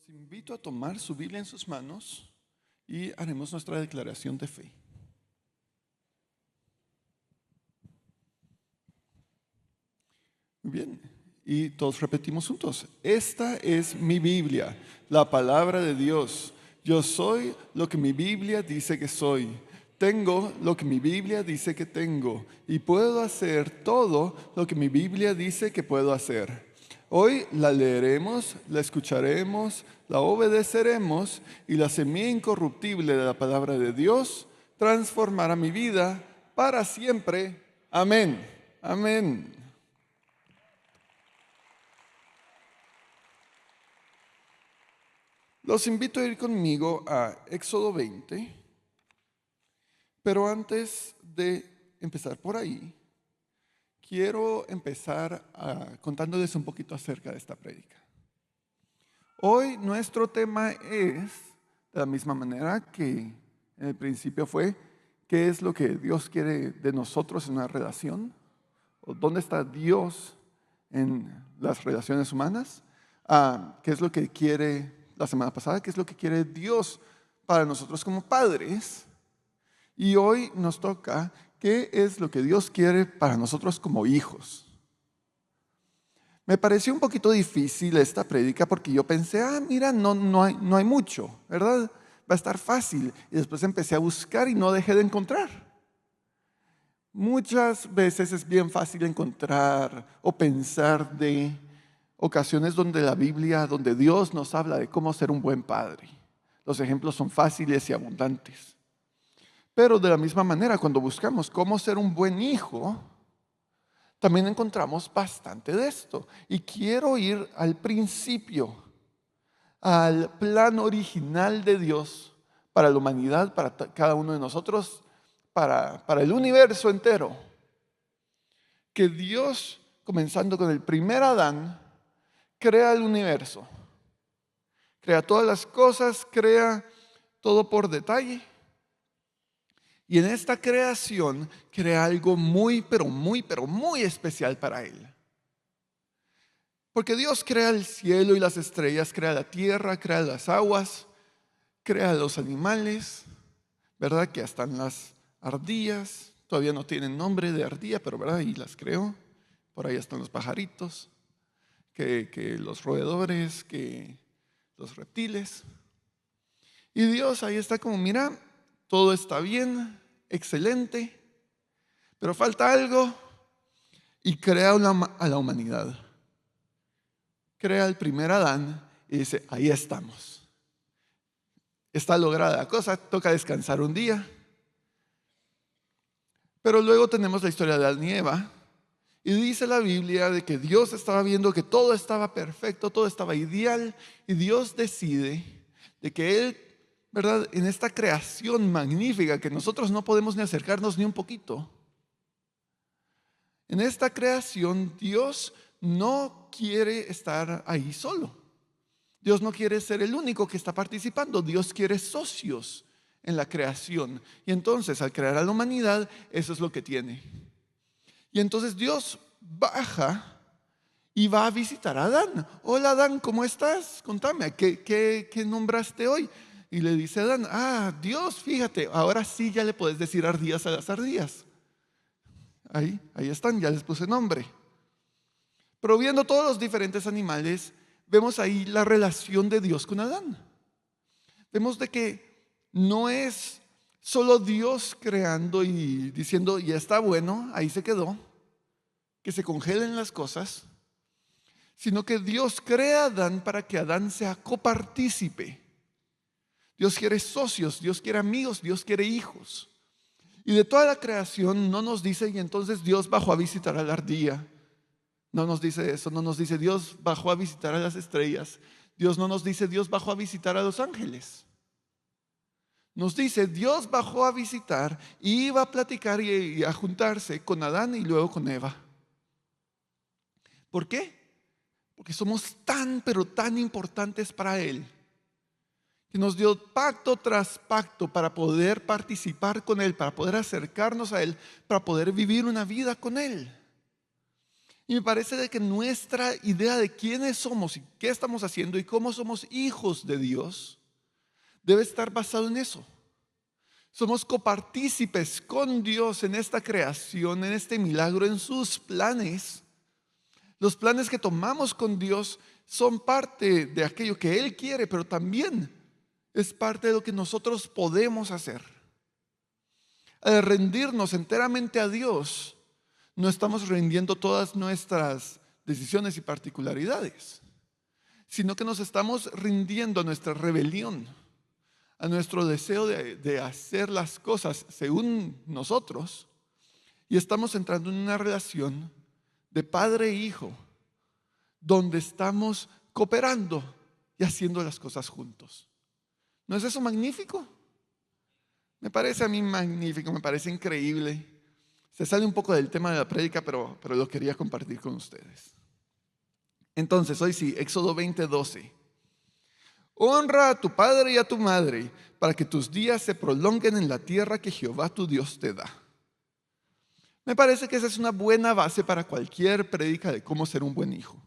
Los invito a tomar su Biblia en sus manos y haremos nuestra declaración de fe. Muy bien, y todos repetimos juntos. Esta es mi Biblia, la palabra de Dios. Yo soy lo que mi Biblia dice que soy. Tengo lo que mi Biblia dice que tengo. Y puedo hacer todo lo que mi Biblia dice que puedo hacer. Hoy la leeremos, la escucharemos, la obedeceremos y la semilla incorruptible de la palabra de Dios transformará mi vida para siempre. Amén. Amén. Los invito a ir conmigo a Éxodo 20, pero antes de empezar por ahí, quiero empezar contándoles un poquito acerca de esta prédica. Hoy nuestro tema es, de la misma manera que en el principio fue, ¿qué es lo que Dios quiere de nosotros en una relación? ¿O dónde está Dios en las relaciones humanas? ¿Qué es lo que quiere la semana pasada? ¿Qué es lo que quiere Dios para nosotros como padres? Y hoy nos toca, ¿qué es lo que Dios quiere para nosotros como hijos? Me pareció un poquito difícil esta prédica porque yo pensé, mira, no hay mucho, ¿verdad? Va a estar fácil. Y después empecé a buscar y no dejé de encontrar. Muchas veces es bien fácil encontrar o pensar de ocasiones donde la Biblia, donde Dios nos habla de cómo ser un buen padre. Los ejemplos son fáciles y abundantes. Pero de la misma manera, cuando buscamos cómo ser un buen hijo, también encontramos bastante de esto. Y quiero ir al principio, al plan original de Dios para la humanidad, para cada uno de nosotros, para el universo entero. Que Dios, comenzando con el primer Adán, crea el universo. Crea todas las cosas, crea todo por detalle. Y en esta creación crea algo muy especial para Él. Porque Dios crea el cielo y las estrellas, crea la tierra, crea las aguas, crea los animales, ¿verdad? Que hasta las ardillas, todavía no tienen nombre de ardilla, pero ¿verdad? Y las creó. Por ahí están los pajaritos, que los roedores, que los reptiles. Y Dios ahí está como, mira, todo está bien, excelente, pero falta algo y crea a la humanidad. Crea el primer Adán y dice, ahí estamos. Está lograda la cosa, toca descansar un día. Pero luego tenemos la historia de Adán y Eva y dice la Biblia de que Dios estaba viendo que todo estaba perfecto, todo estaba ideal y Dios decide de que Él, ¿verdad? En esta creación magnífica que nosotros no podemos ni acercarnos ni un poquito. En esta creación Dios no quiere estar ahí solo. Dios no quiere ser el único que está participando. Dios quiere socios en la creación. Y entonces al crear a la humanidad, eso es lo que tiene. Y entonces Dios baja y va a visitar a Adán. Hola Adán, ¿cómo estás? Contame, ¿qué nombraste hoy? Y le dice a Adán, Dios, fíjate, ahora sí ya le puedes decir ardillas a las ardillas. Ahí están, ya les puse nombre. Pero viendo todos los diferentes animales, vemos ahí la relación de Dios con Adán. Vemos de que no es solo Dios creando y diciendo, ya está bueno, ahí se quedó, que se congelen las cosas, sino que Dios crea a Adán para que Adán sea copartícipe. Dios quiere socios, Dios quiere amigos, Dios quiere hijos. Y de toda la creación no nos dice, y entonces Dios bajó a visitar a la ardilla. No nos dice eso, no nos dice Dios bajó a visitar a las estrellas. Dios no nos dice Dios bajó a visitar a los ángeles. Nos dice Dios bajó a visitar y iba a platicar y a juntarse con Adán y luego con Eva. ¿Por qué? Porque somos pero tan importantes para Él, que nos dio pacto tras pacto para poder participar con Él, para poder acercarnos a Él, para poder vivir una vida con Él. Y me parece de que nuestra idea de quiénes somos y qué estamos haciendo y cómo somos hijos de Dios debe estar basado en eso. Somos copartícipes con Dios en esta creación, en este milagro, en sus planes. Los planes que tomamos con Dios son parte de aquello que Él quiere, pero también es parte de lo que nosotros podemos hacer. Al rendirnos enteramente a Dios, no estamos rindiendo todas nuestras decisiones y particularidades, sino que nos estamos rindiendo a nuestra rebelión, a nuestro deseo de hacer las cosas según nosotros, y estamos entrando en una relación de padre e hijo, donde estamos cooperando y haciendo las cosas juntos. ¿No es eso magnífico? Me parece a mí magnífico, me parece increíble. Se sale un poco del tema de la prédica, pero lo quería compartir con ustedes. Entonces, hoy sí, Éxodo 20:12. Honra a tu padre y a tu madre, para que tus días se prolonguen en la tierra que Jehová tu Dios te da. Me parece que esa es una buena base para cualquier prédica de cómo ser un buen hijo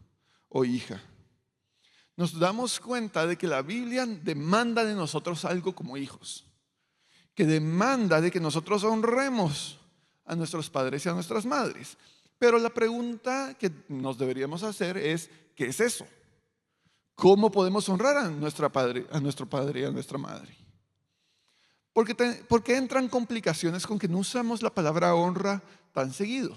o hija. Nos damos cuenta de que la Biblia demanda de nosotros algo como hijos, que demanda de que nosotros honremos a nuestros padres y a nuestras madres. Pero la pregunta que nos deberíamos hacer es, ¿qué es eso? ¿Cómo podemos honrar a nuestro padre y a nuestra madre? Porque entran complicaciones con que no usamos la palabra honra tan seguido.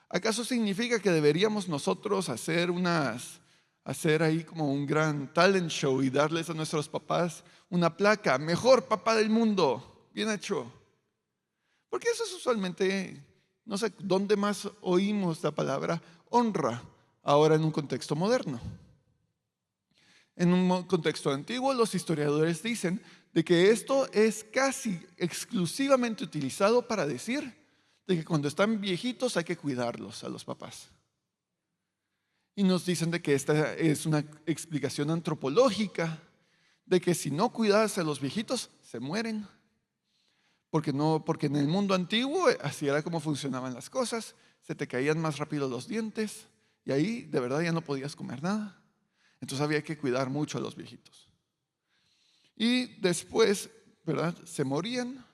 ¿Acaso significa que deberíamos nosotros hacer ahí como un gran talent show y darles a nuestros papás una placa, mejor papá del mundo, bien hecho? Porque eso es usualmente, no sé, ¿dónde más oímos la palabra honra ahora en un contexto moderno? En un contexto antiguo, los historiadores dicen de que esto es casi exclusivamente utilizado para decir de que cuando están viejitos hay que cuidarlos a los papás. Y nos dicen de que esta es una explicación antropológica, de que si no cuidas a los viejitos, se mueren. Porque en el mundo antiguo así era como funcionaban las cosas, se te caían más rápido los dientes y ahí de verdad ya no podías comer nada. Entonces había que cuidar mucho a los viejitos. Y después, ¿verdad? Se morían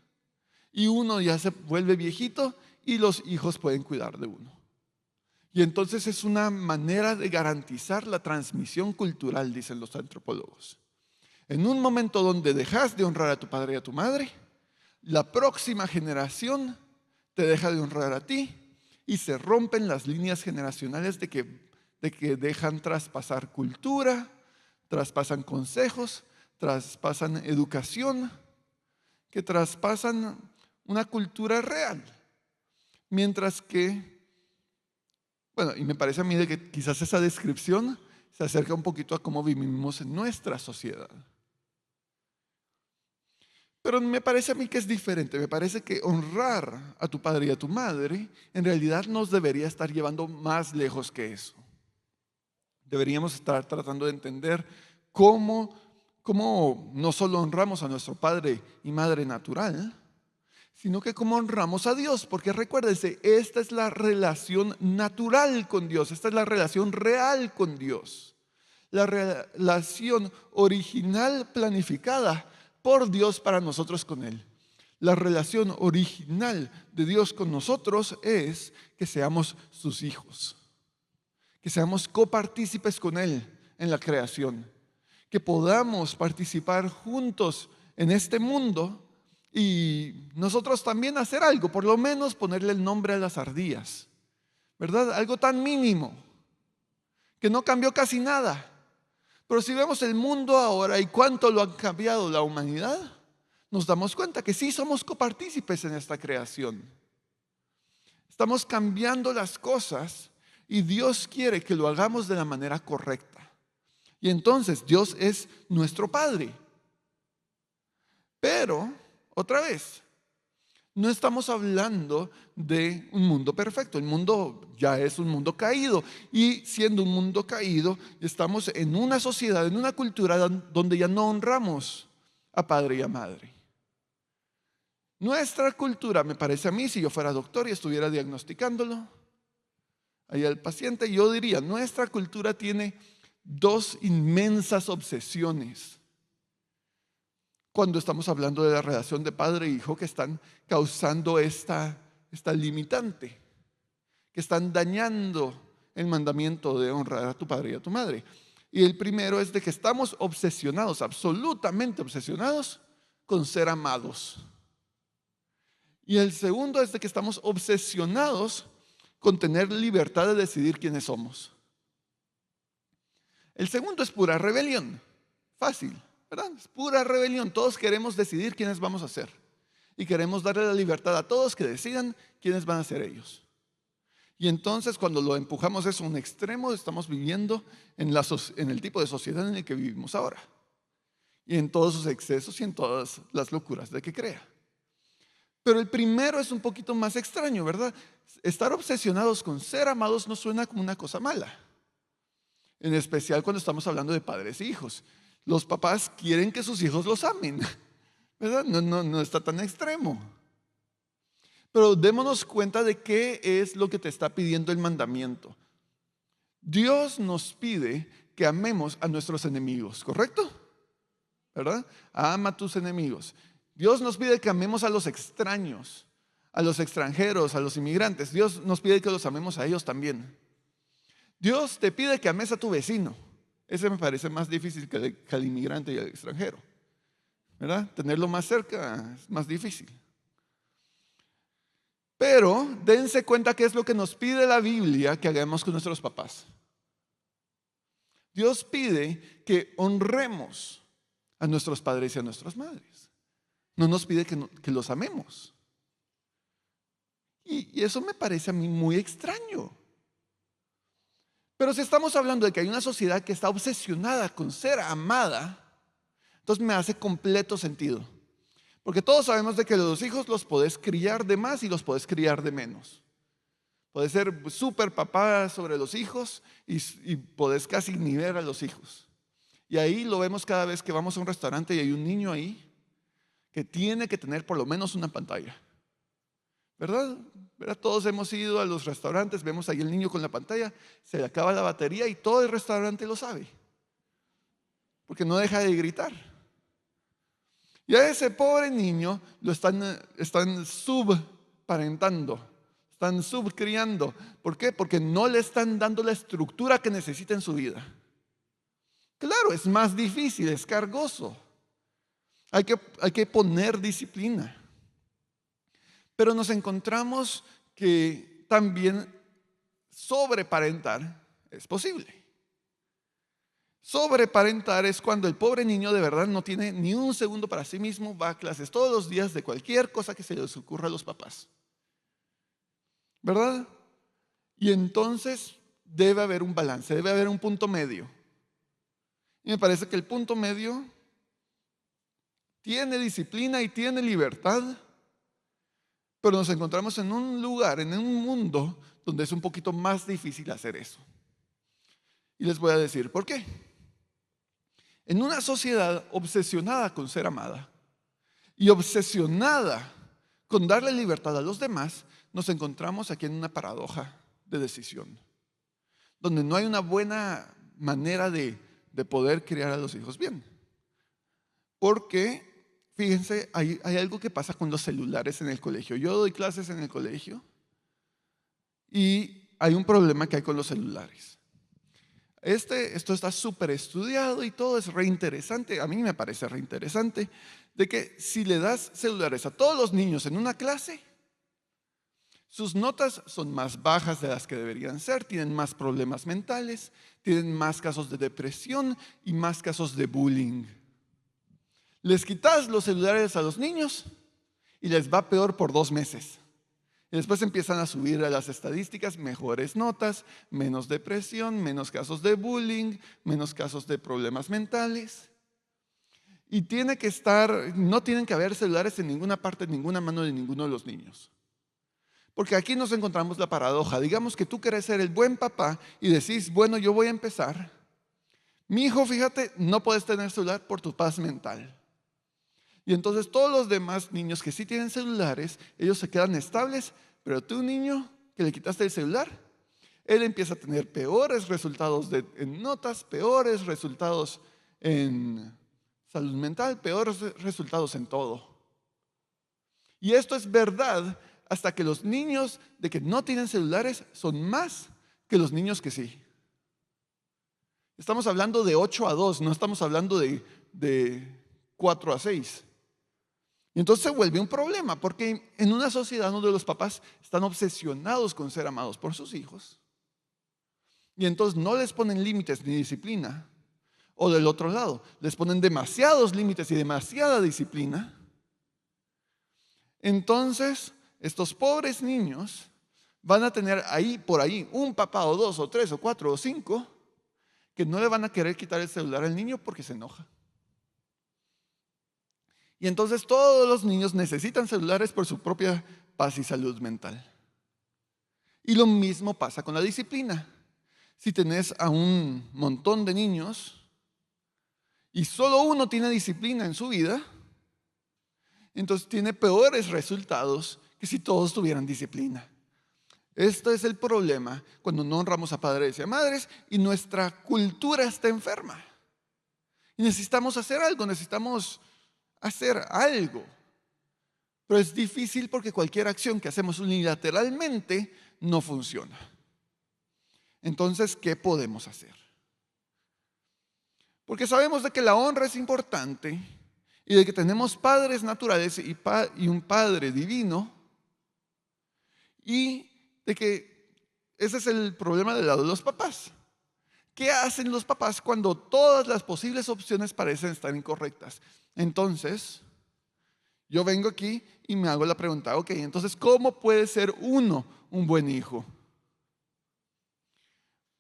y uno ya se vuelve viejito y los hijos pueden cuidar de uno. Y entonces es una manera de garantizar la transmisión cultural, dicen los antropólogos. En un momento donde dejas de honrar a tu padre y a tu madre, la próxima generación te deja de honrar a ti y se rompen las líneas generacionales de que dejan traspasar cultura, traspasan consejos, traspasan educación, que traspasan una cultura real. Mientras que, bueno, y me parece a mí de que quizás esa descripción se acerca un poquito a cómo vivimos en nuestra sociedad. Pero me parece a mí que es diferente. Me parece que honrar a tu padre y a tu madre en realidad nos debería estar llevando más lejos que eso. Deberíamos estar tratando de entender cómo no solo honramos a nuestro padre y madre natural, sino que cómo honramos a Dios. Porque recuérdense, esta es la relación natural con Dios, esta es la relación real con Dios. La relación original planificada por Dios para nosotros con Él. La relación original de Dios con nosotros es que seamos sus hijos, que seamos copartícipes con Él en la creación, que podamos participar juntos en este mundo y nosotros también hacer algo, por lo menos ponerle el nombre a las ardillas, ¿verdad? Algo tan mínimo, que no cambió casi nada. Pero si vemos el mundo ahora y cuánto lo ha cambiado la humanidad, nos damos cuenta que sí somos copartícipes en esta creación. Estamos cambiando las cosas y Dios quiere que lo hagamos de la manera correcta. Y entonces Dios es nuestro Padre. Pero, otra vez, no estamos hablando de un mundo perfecto. El mundo ya es un mundo caído. Y siendo un mundo caído, estamos en una sociedad, en una cultura donde ya no honramos a padre y a madre. Nuestra cultura, me parece a mí, si yo fuera doctor y estuviera diagnosticándolo, ahí al paciente. Yo diría, nuestra cultura tiene dos inmensas obsesiones cuando estamos hablando de la relación de padre e hijo que están causando esta limitante, que están dañando el mandamiento de honrar a tu padre y a tu madre. Y el primero es de que estamos obsesionados, absolutamente obsesionados con ser amados. Y el segundo es de que estamos obsesionados con tener libertad de decidir quiénes somos. El segundo es pura rebelión, fácil, ¿verdad? Es pura rebelión. Todos queremos decidir quiénes vamos a ser. Y queremos darle la libertad a todos que decidan quiénes van a ser ellos. Y entonces cuando lo empujamos eso a un extremo, estamos viviendo en el tipo de sociedad en el que vivimos ahora. Y en todos sus excesos y en todas las locuras de que crea. Pero el primero es un poquito más extraño, ¿verdad? Estar obsesionados con ser amados no suena como una cosa mala. En especial cuando estamos hablando de padres e hijos. Los papás quieren que sus hijos los amen, ¿verdad? No está tan extremo. Pero démonos cuenta de qué es lo que te está pidiendo el mandamiento. Dios nos pide que amemos a nuestros enemigos, ¿correcto? ¿Verdad? Ama a tus enemigos. Dios nos pide que amemos a los extraños, a los extranjeros, a los inmigrantes. Dios nos pide que los amemos a ellos también. Dios te pide que ames a tu vecino. Ese me parece más difícil que al inmigrante y al extranjero, ¿verdad? Tenerlo más cerca es más difícil. Pero dense cuenta qué es lo que nos pide la Biblia que hagamos con nuestros papás. Dios pide que honremos a nuestros padres y a nuestras madres. No nos pide que los amemos. Y eso me parece a mí muy extraño. Pero si estamos hablando de que hay una sociedad que está obsesionada con ser amada, entonces me hace completo sentido. Porque todos sabemos de que los hijos los podés criar de más y los podés criar de menos. Podés ser súper papá sobre los hijos y podés casi ni ver a los hijos. Y ahí lo vemos cada vez que vamos a un restaurante y hay un niño ahí que tiene que tener por lo menos una pantalla. ¿Verdad? Todos hemos ido a los restaurantes, vemos ahí el niño con la pantalla, se le acaba la batería y todo el restaurante lo sabe. Porque no deja de gritar. Y a ese pobre niño lo están subparentando, están subcriando. ¿Por qué? Porque no le están dando la estructura que necesita en su vida. Claro, es más difícil, es cargoso. Hay que poner disciplina. Pero nos encontramos que también sobreparentar es posible. Sobreparentar es cuando el pobre niño de verdad no tiene ni un segundo para sí mismo, va a clases todos los días de cualquier cosa que se les ocurra a los papás. ¿Verdad? Y entonces debe haber un balance, debe haber un punto medio. Y me parece que el punto medio tiene disciplina y tiene libertad. Pero nos encontramos en un lugar, en un mundo donde es un poquito más difícil hacer eso. Y les voy a decir por qué. En una sociedad obsesionada con ser amada y obsesionada con darle libertad a los demás, nos encontramos aquí en una paradoja de decisión, donde no hay una buena manera de poder criar a los hijos bien. Porque fíjense, hay algo que pasa con los celulares en el colegio. Yo doy clases en el colegio y hay un problema que hay con los celulares. Esto está súper estudiado y todo es reinteresante. A mí me parece reinteresante de que si le das celulares a todos los niños en una clase, sus notas son más bajas de las que deberían ser, tienen más problemas mentales, tienen más casos de depresión y más casos de bullying. Les quitas los celulares a los niños y les va peor por 2 meses. Y después empiezan a subir a las estadísticas mejores notas, menos depresión, menos casos de bullying, menos casos de problemas mentales. Y no tienen que haber celulares en ninguna parte, en ninguna mano de ninguno de los niños. Porque aquí nos encontramos la paradoja. Digamos que tú querés ser el buen papá y decís, bueno, yo voy a empezar. Mi hijo, fíjate, no puedes tener celular por tu paz mental. Y entonces todos los demás niños que sí tienen celulares, ellos se quedan estables, pero tú, niño, que le quitaste el celular, Él empieza a tener peores resultados en notas, peores resultados en salud mental, peores resultados en todo. Y esto es verdad hasta que los niños de que no tienen celulares son más que los niños que sí. Estamos hablando de 8-2, no estamos hablando de 4-6. Y entonces se vuelve un problema, porque en una sociedad donde los papás están obsesionados con ser amados por sus hijos, y entonces no les ponen límites ni disciplina, o del otro lado, les ponen demasiados límites y demasiada disciplina, entonces estos pobres niños van a tener por ahí un papá o dos o tres o cuatro o cinco que no le van a querer quitar el celular al niño porque se enoja. Y entonces todos los niños necesitan celulares por su propia paz y salud mental. Y lo mismo pasa con la disciplina. Si tenés a un montón de niños y solo uno tiene disciplina en su vida, entonces tiene peores resultados que si todos tuvieran disciplina. Este es el problema cuando no honramos a padres y a madres y nuestra cultura está enferma. Y necesitamos hacer algo, Pero es difícil porque cualquier acción que hacemos unilateralmente no funciona. Entonces, ¿qué podemos hacer? Porque sabemos de que la honra es importante y de que tenemos padres naturales y un Padre divino, y de que ese es el problema del lado de los papás. ¿Qué hacen los papás cuando todas las posibles opciones parecen estar incorrectas? Entonces, yo vengo aquí y me hago la pregunta, ok, entonces, ¿cómo puede ser uno un buen hijo?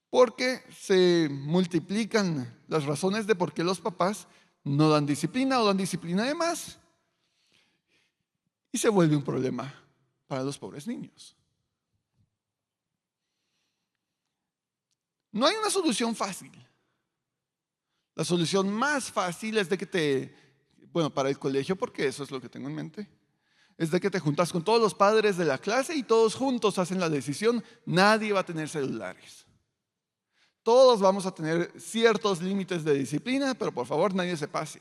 Porque se multiplican las razones de por qué los papás no dan disciplina o dan disciplina de más, y se vuelve un problema para los pobres niños. No hay una solución fácil. La solución más fácil es de que para el colegio, porque eso es lo que tengo en mente, es de que te juntas con todos los padres de la clase y todos juntos hacen la decisión, nadie va a tener celulares. Todos vamos a tener ciertos límites de disciplina, pero por favor nadie se pase.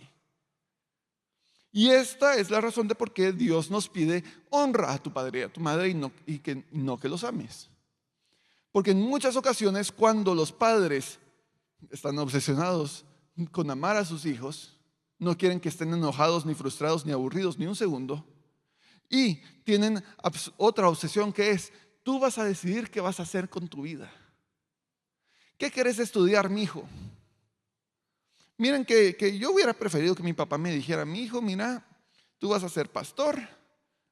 Y esta es la razón de por qué Dios nos pide honra a tu padre y a tu madre y no que los ames. Porque en muchas ocasiones cuando los padres están obsesionados con amar a sus hijos, no quieren que estén enojados, ni frustrados, ni aburridos, ni un segundo, y tienen otra obsesión que es, tú vas a decidir qué vas a hacer con tu vida. ¿Qué querés estudiar, mi hijo? Miren que yo hubiera preferido que mi papá me dijera, mi hijo, mira, tú vas a ser pastor,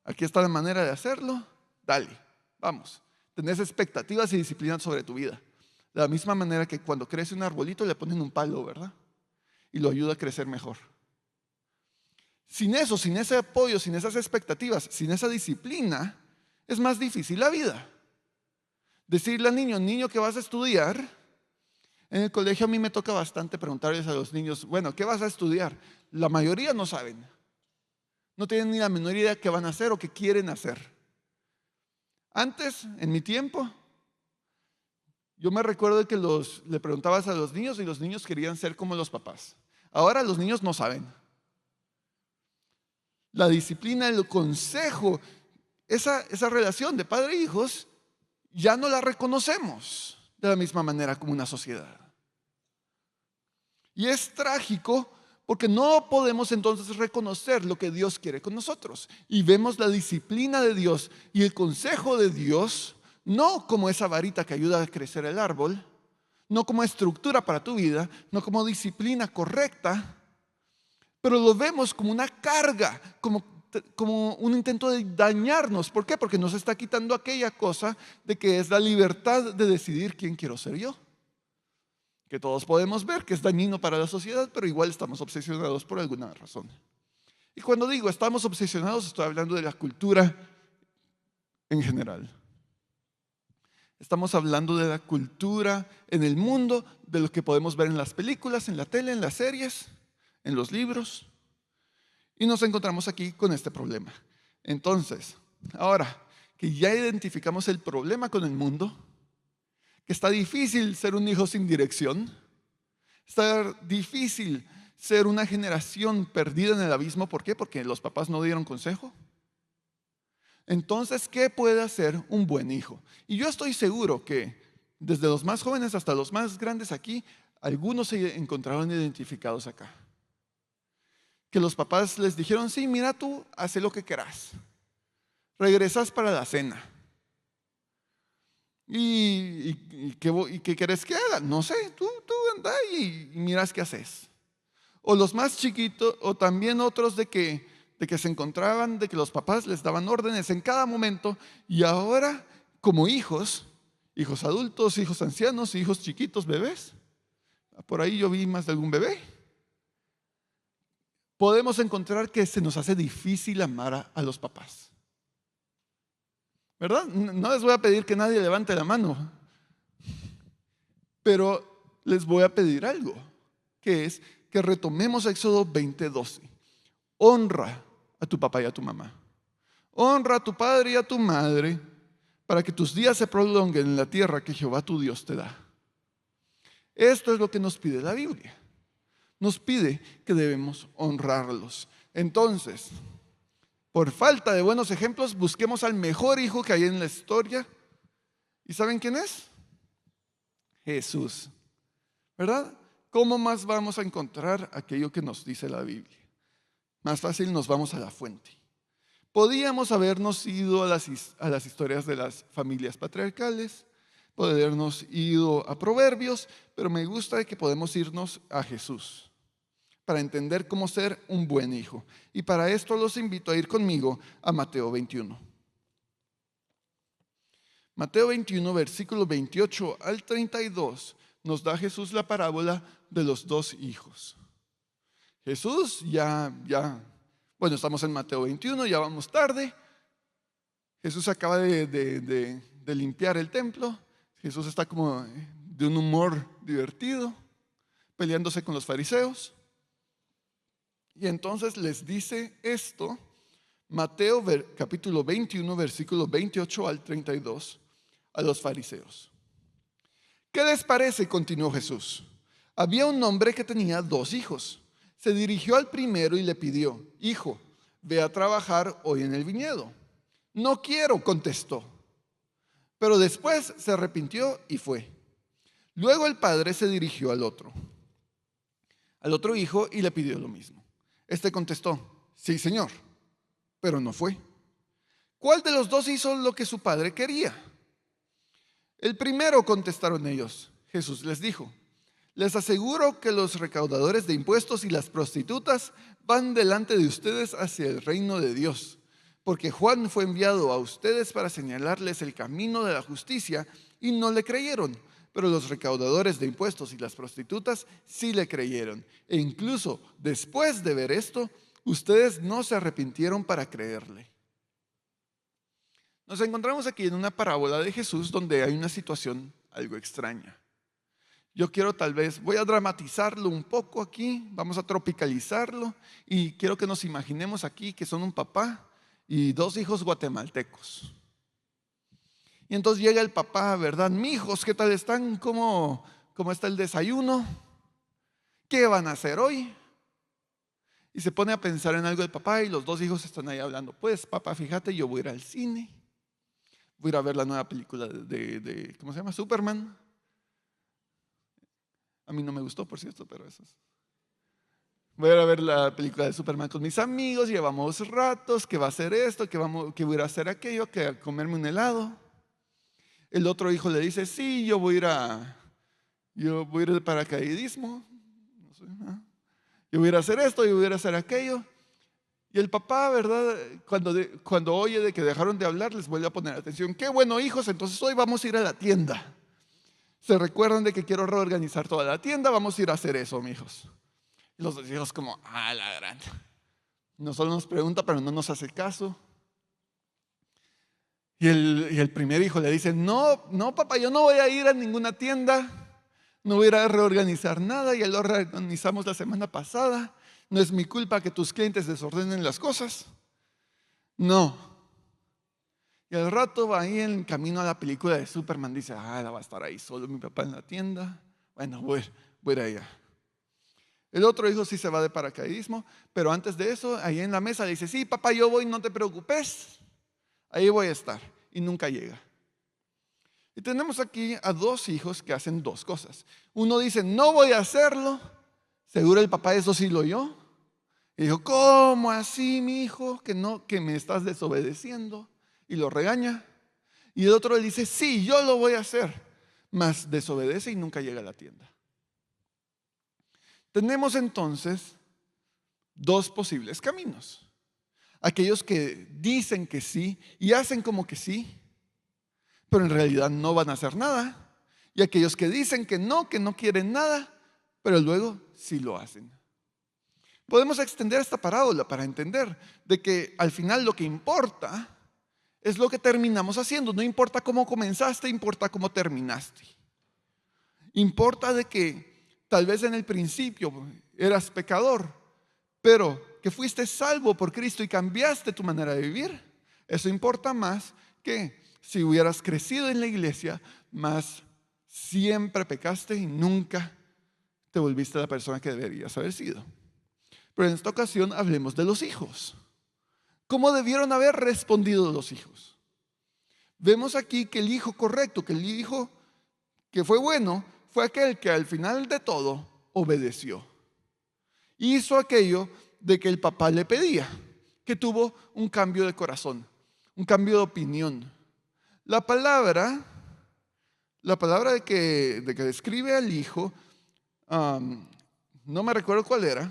aquí está la manera de hacerlo, dale, vamos. Tenés expectativas y disciplina sobre tu vida. De la misma manera que cuando crece un arbolito le ponen un palo, ¿verdad? Y lo ayuda a crecer mejor. Sin eso, sin ese apoyo, sin esas expectativas, sin esa disciplina, es más difícil la vida. Decirle al niño que vas a estudiar, en el colegio a mí me toca bastante preguntarles a los niños, bueno, ¿qué vas a estudiar? La mayoría no saben. No tienen ni la menor idea qué van a hacer o qué quieren hacer. Antes, en mi tiempo, yo me recuerdo de que le preguntabas a los niños y los niños querían ser como los papás. Ahora los niños no saben. La disciplina, el consejo, esa relación de padre e hijos, ya no la reconocemos de la misma manera como una sociedad. Y es trágico porque no podemos entonces reconocer lo que Dios quiere con nosotros. Y vemos la disciplina de Dios y el consejo de Dios, no como esa varita que ayuda a crecer el árbol, no como estructura para tu vida, no como disciplina correcta, pero lo vemos como una carga, como un intento de dañarnos. ¿Por qué? Porque nos está quitando aquella cosa de que es la libertad de decidir quién quiero ser yo. Que todos podemos ver que es dañino para la sociedad, pero igual estamos obsesionados por alguna razón. Y cuando digo estamos obsesionados, estoy hablando de la cultura en general. Estamos hablando de la cultura en el mundo, de lo que podemos ver en las películas, en la tele, en las series, en los libros. Y nos encontramos aquí con este problema. Entonces, ahora que ya identificamos el problema con el mundo, que está difícil ser un hijo sin dirección, está difícil ser una generación perdida en el abismo. ¿Por qué? Porque los papás no dieron consejo. Entonces, ¿qué puede hacer un buen hijo? Y yo estoy seguro que desde los más jóvenes hasta los más grandes aquí, algunos se encontraron identificados acá. Que los papás les dijeron: sí, mira, tú haz lo que querás, regresas para la cena. ¿Y qué querés que haga? No sé, tú anda y miras qué haces. O los más chiquitos, o también otros de que se encontraban, de que los papás les daban órdenes en cada momento, y ahora como hijos adultos, hijos ancianos, hijos chiquitos, bebés, por ahí yo vi más de algún bebé, podemos encontrar que se nos hace difícil amar a los papás. ¿Verdad? No les voy a pedir que nadie levante la mano, pero les voy a pedir algo, que es que retomemos Éxodo 20:12. Honra a tu papá y a tu mamá. Honra a tu padre y a tu madre, para que tus días se prolonguen en la tierra que Jehová tu Dios te da. Esto es lo que nos pide la Biblia. Nos pide que debemos honrarlos. Entonces, por falta de buenos ejemplos, busquemos al mejor hijo que hay en la historia. ¿Y saben quién es? Jesús. ¿Verdad? ¿Cómo más vamos a encontrar aquello que nos dice la Biblia? Más fácil, nos vamos a la fuente. Podíamos habernos ido a las historias de las familias patriarcales, podernos ido a Proverbios, pero me gusta que podemos irnos a Jesús para entender cómo ser un buen hijo. Y para esto los invito a ir conmigo a Mateo 21. Mateo 21, versículo 28 al 32, nos da Jesús la parábola de los dos hijos. Jesús bueno, estamos en Mateo 21, ya vamos tarde. Jesús acaba de limpiar el templo. Jesús está como de un humor divertido, peleándose con los fariseos. Y entonces les dice esto, Mateo capítulo 21, versículo 28 al 32, a los fariseos. ¿Qué les parece?, continuó Jesús. Había un hombre que tenía 2 hijos. Se dirigió al primero y le pidió: hijo, ve a trabajar hoy en el viñedo. No quiero, contestó. Pero después se arrepintió y fue. Luego el padre se dirigió al otro hijo, y le pidió lo mismo. Este contestó: sí, señor, pero no fue. ¿Cuál de los 2 hizo lo que su padre quería? El primero, contestaron ellos. Jesús les dijo: les aseguro que los recaudadores de impuestos y las prostitutas van delante de ustedes hacia el reino de Dios, porque Juan fue enviado a ustedes para señalarles el camino de la justicia y no le creyeron, pero los recaudadores de impuestos y las prostitutas sí le creyeron. E incluso después de ver esto, ustedes no se arrepintieron para creerle. Nos encontramos aquí en una parábola de Jesús donde hay una situación algo extraña. Yo quiero voy a dramatizarlo un poco aquí, vamos a tropicalizarlo, y quiero que nos imaginemos aquí que son un papá y 2 hijos guatemaltecos. Y entonces llega el papá, ¿verdad? Mijos, ¿qué tal están? ¿Cómo está el desayuno? ¿Qué van a hacer hoy? Y se pone a pensar en algo del papá, y los 2 hijos están ahí hablando. Pues papá, fíjate, yo voy a ir al cine, voy a ir a ver la nueva película de ¿cómo se llama? Superman. A mí no me gustó, por cierto, pero eso es. Voy a ir a ver la película de Superman con mis amigos, llevamos ratos, que va a hacer esto, que voy a ir a hacer aquello, que a comerme un helado. El otro hijo le dice: sí, yo voy a ir de paracaidismo, no sé, yo voy a ir a hacer esto, yo voy a ir a hacer aquello. Y el papá, ¿verdad? Cuando oye de que dejaron de hablar, les vuelve a poner atención. Qué bueno, hijos, entonces hoy vamos a ir a la tienda. ¿Se recuerdan de que quiero reorganizar toda la tienda? Vamos a ir a hacer eso, mijos. Y los 2 hijos como: la gran. No solo nos pregunta, pero no nos hace caso. Y el primer hijo le dice: no, papá, yo no voy a ir a ninguna tienda, no voy a ir a reorganizar nada, ya lo reorganizamos la semana pasada, no es mi culpa que tus clientes desordenen las cosas. No. Y al rato va ahí en camino a la película de Superman, dice, la va a estar ahí solo mi papá en la tienda. Bueno, voy a ir allá. El otro hijo sí se va de paracaidismo, pero antes de eso, ahí en la mesa le dice, sí, papá, yo voy, no te preocupes, ahí voy a estar. Y nunca llega. Y tenemos aquí a dos hijos que hacen dos cosas. Uno dice, no voy a hacerlo, seguro el papá eso sí lo oyó. Y dijo, ¿cómo así, mi hijo? Que me estás desobedeciendo. Y lo regaña. Y el otro le dice, sí, yo lo voy a hacer. Mas desobedece y nunca llega a la tienda. Tenemos entonces dos posibles caminos. Aquellos que dicen que sí y hacen como que sí, pero en realidad no van a hacer nada. Y aquellos que dicen que no quieren nada, pero luego sí lo hacen. Podemos extender esta parábola para entender de que al final lo que importa es lo que terminamos haciendo. No importa cómo comenzaste, importa cómo terminaste. Importa de que tal vez en el principio eras pecador, pero que fuiste salvo por Cristo y cambiaste tu manera de vivir. Eso importa más que si hubieras crecido en la iglesia, más siempre pecaste y nunca te volviste la persona que deberías haber sido. Pero en esta ocasión hablemos de los hijos. ¿Cómo debieron haber respondido los hijos? Vemos aquí que el hijo correcto, que el hijo que fue bueno, fue aquel que al final de todo obedeció. Hizo aquello de que el papá le pedía, que tuvo un cambio de corazón, un cambio de opinión. La palabra de que describe al hijo, no me recuerdo cuál era,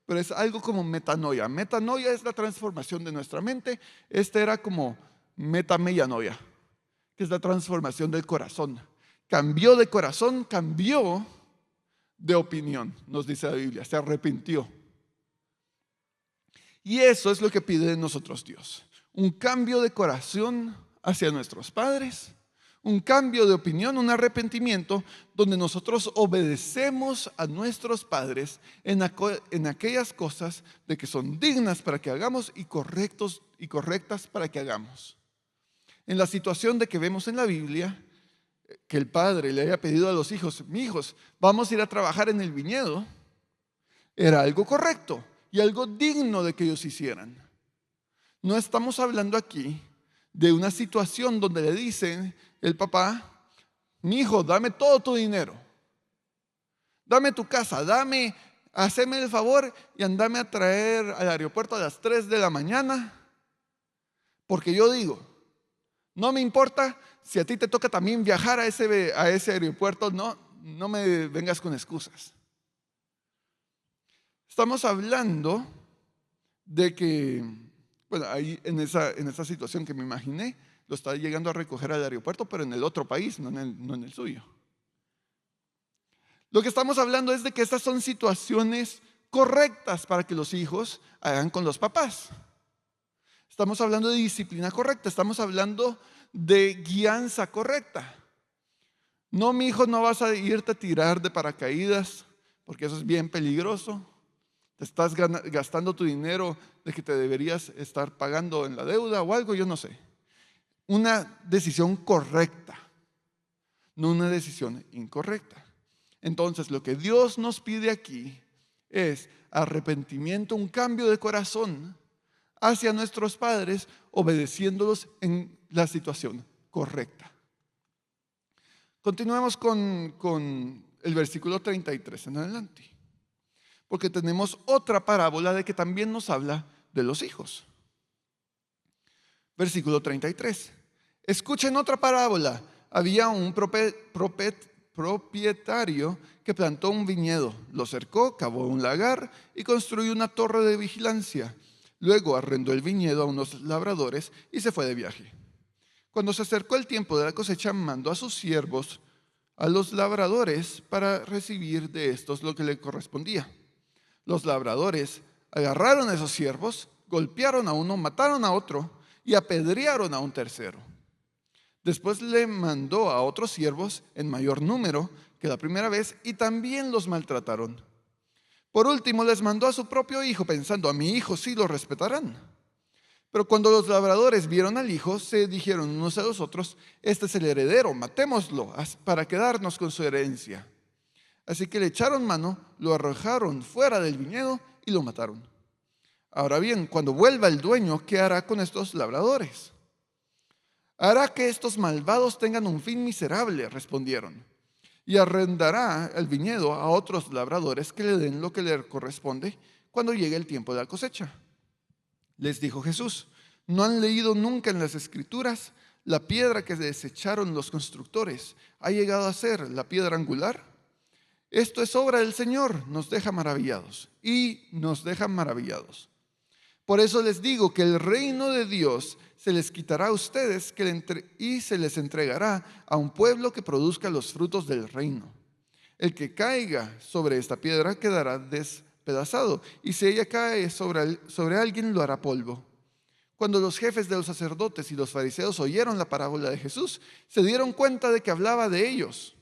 pero es algo como metanoia. Metanoia es la transformación de nuestra mente. Este era como metameianoia, que es la transformación del corazón. Cambió de corazón, cambió de opinión, nos dice la Biblia, se arrepintió. Y eso es lo que pide de nosotros Dios. Un cambio de corazón hacia nuestros padres, un cambio de opinión, un arrepentimiento donde nosotros obedecemos a nuestros padres en aquellas cosas de que son dignas para que hagamos y correctas para que hagamos. En la situación de que vemos en la Biblia, que el padre le haya pedido a los hijos, hijos, vamos a ir a trabajar en el viñedo, era algo correcto y algo digno de que ellos hicieran. No estamos hablando aquí de una situación donde le dicen el papá, mi hijo, dame todo tu dinero, dame tu casa, haceme el favor y andame a traer al aeropuerto a las 3 de la mañana, porque yo digo, no me importa si a ti te toca también viajar a ese aeropuerto, no me vengas con excusas. Estamos hablando de que, bueno, ahí en esa situación que me imaginé, lo está llegando a recoger al aeropuerto, pero en el otro país, no en el suyo. Lo que estamos hablando es de que estas son situaciones correctas para que los hijos hagan con los papás. Estamos hablando de disciplina correcta, estamos hablando de guianza correcta. No, mi hijo, no vas a irte a tirar de paracaídas, porque eso es bien peligroso. Te estás gastando tu dinero de que te deberías estar pagando en la deuda o algo, yo no sé. Una decisión correcta, no una decisión incorrecta. Entonces, lo que Dios nos pide aquí es arrepentimiento, un cambio de corazón hacia nuestros padres, obedeciéndolos en la situación correcta. Continuemos con el versículo 33 en adelante, porque tenemos otra parábola de que también nos habla de los hijos. Versículo 33. Escuchen otra parábola. Había un propietario que plantó un viñedo, lo cercó, cavó un lagar y construyó una torre de vigilancia. Luego arrendó el viñedo a unos labradores y se fue de viaje. Cuando se acercó el tiempo de la cosecha, mandó a sus siervos, a los labradores, para recibir de estos lo que le correspondía. Los labradores agarraron a esos siervos, golpearon a uno, mataron a otro y apedrearon a un tercero. Después le mandó a otros siervos en mayor número que la primera vez y también los maltrataron. Por último les mandó a su propio hijo pensando, a mi hijo sí lo respetarán. Pero cuando los labradores vieron al hijo, se dijeron unos a los otros: este es el heredero, matémoslo para quedarnos con su herencia. Así que le echaron mano, lo arrojaron fuera del viñedo y lo mataron. Ahora bien, cuando vuelva el dueño, ¿qué hará con estos labradores? Hará que estos malvados tengan un fin miserable, respondieron, y arrendará el viñedo a otros labradores que le den lo que le corresponde cuando llegue el tiempo de la cosecha. Les dijo Jesús: ¿no han leído nunca en las Escrituras: la piedra que desecharon los constructores ha llegado a ser la piedra angular? Esto es obra del Señor, nos deja maravillados. Por eso les digo que el reino de Dios se les quitará a ustedes y se les entregará a un pueblo que produzca los frutos del reino. El que caiga sobre esta piedra quedará despedazado, y si ella cae sobre alguien, lo hará polvo. Cuando los jefes de los sacerdotes y los fariseos oyeron la parábola de Jesús, se dieron cuenta de que hablaba de ellos.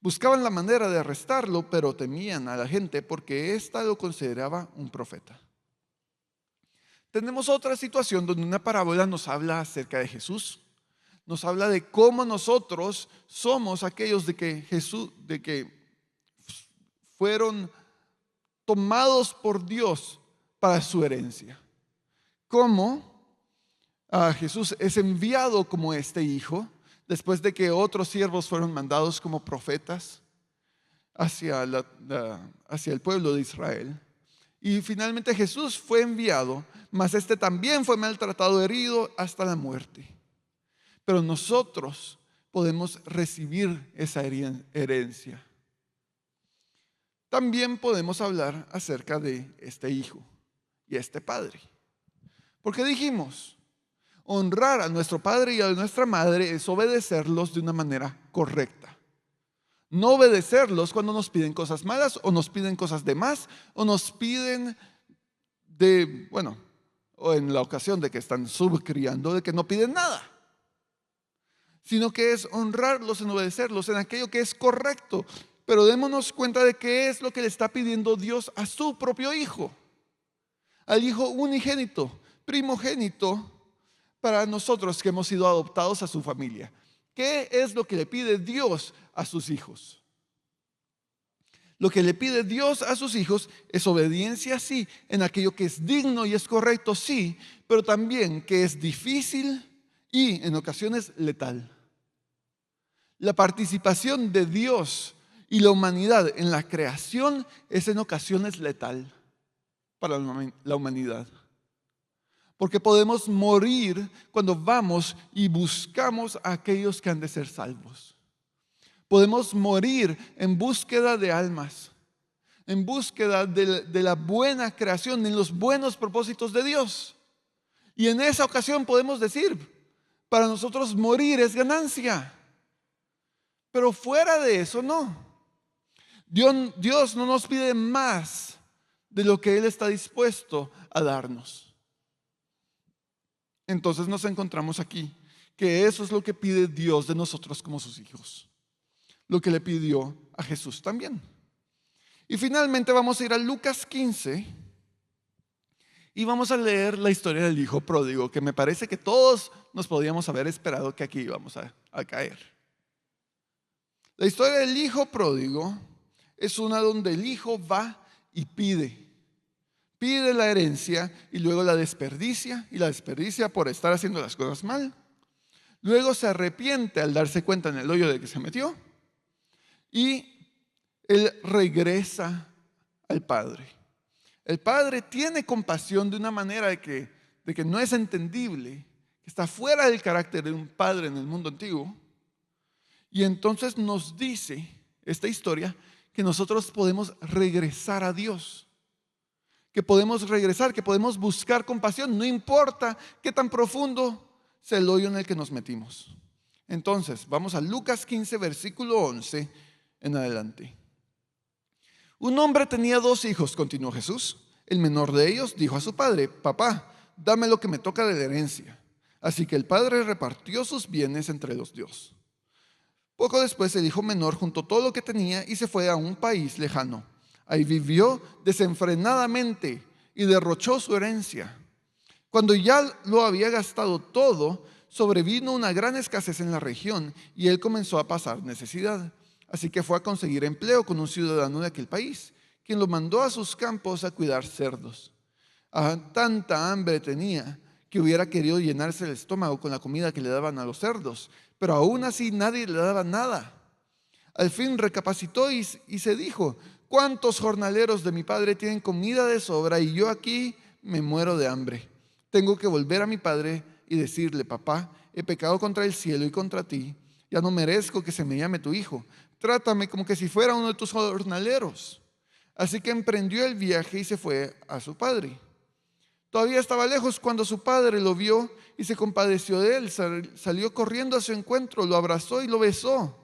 Buscaban la manera de arrestarlo, pero temían a la gente porque ésta lo consideraba un profeta. Tenemos otra situación donde una parábola nos habla acerca de Jesús. Nos habla de cómo nosotros somos aquellos de que fueron tomados por Dios para su herencia. Cómo Jesús es enviado como este hijo, después de que otros siervos fueron mandados como profetas hacia el pueblo de Israel. Y finalmente Jesús fue enviado, mas este también fue maltratado, herido hasta la muerte. Pero nosotros podemos recibir esa herencia. También podemos hablar acerca de este hijo y este padre. Porque dijimos, honrar a nuestro padre y a nuestra madre es obedecerlos de una manera correcta. No obedecerlos cuando nos piden cosas malas o nos piden cosas de más o nos piden o en la ocasión de que están subcriando, de que no piden nada. Sino que es honrarlos en obedecerlos en aquello que es correcto. Pero démonos cuenta de qué es lo que le está pidiendo Dios a su propio hijo. Al hijo unigénito, primogénito, para nosotros que hemos sido adoptados a su familia. ¿Qué es lo que le pide Dios a sus hijos? Lo que le pide Dios a sus hijos es obediencia, sí, en aquello que es digno y es correcto, sí, pero también que es difícil y en ocasiones letal. La participación de Dios y la humanidad en la creación es en ocasiones letal para la humanidad. Porque podemos morir cuando vamos y buscamos a aquellos que han de ser salvos. Podemos morir en búsqueda de almas, en búsqueda de la buena creación, en los buenos propósitos de Dios. Y en esa ocasión podemos decir, para nosotros morir es ganancia. Pero fuera de eso no. Dios no nos pide más de lo que Él está dispuesto a darnos. Entonces nos encontramos aquí, que eso es lo que pide Dios de nosotros como sus hijos. Lo que le pidió a Jesús también. Y finalmente vamos a ir a Lucas 15 y vamos a leer la historia del hijo pródigo, que me parece que todos nos podíamos haber esperado que aquí íbamos a caer. La historia del hijo pródigo es una donde el hijo va y pide la herencia y luego la desperdicia por estar haciendo las cosas mal. Luego se arrepiente al darse cuenta en el hoyo de que se metió y él regresa al padre. El padre tiene compasión de una manera de que no es entendible, que está fuera del carácter de un padre en el mundo antiguo. Y entonces nos dice esta historia que nosotros podemos regresar a Dios. Que podemos regresar, que podemos buscar compasión, no importa qué tan profundo sea el hoyo en el que nos metimos. Entonces, vamos a Lucas 15, versículo 11 en adelante. Un hombre tenía 2 hijos, continuó Jesús. El menor de ellos dijo a su padre: papá, dame lo que me toca de la herencia. Así que el padre repartió sus bienes entre los dos. Poco después el hijo menor juntó todo lo que tenía y se fue a un país lejano. Ahí vivió desenfrenadamente y derrochó su herencia. Cuando ya lo había gastado todo, sobrevino una gran escasez en la región y él comenzó a pasar necesidad. Así que fue a conseguir empleo con un ciudadano de aquel país, quien lo mandó a sus campos a cuidar cerdos. Tanta hambre tenía que hubiera querido llenarse el estómago con la comida que le daban a los cerdos, pero aún así nadie le daba nada. Al fin recapacitó y se dijo: ¿cuántos jornaleros de mi padre tienen comida de sobra y yo aquí me muero de hambre? Tengo que volver a mi padre y decirle: papá, he pecado contra el cielo y contra ti, ya no merezco que se me llame tu hijo. Trátame como que si fuera uno de tus jornaleros. Así que emprendió el viaje y se fue a su padre. Todavía estaba lejos cuando su padre lo vio y se compadeció de él. Salió corriendo a su encuentro, lo abrazó y lo besó.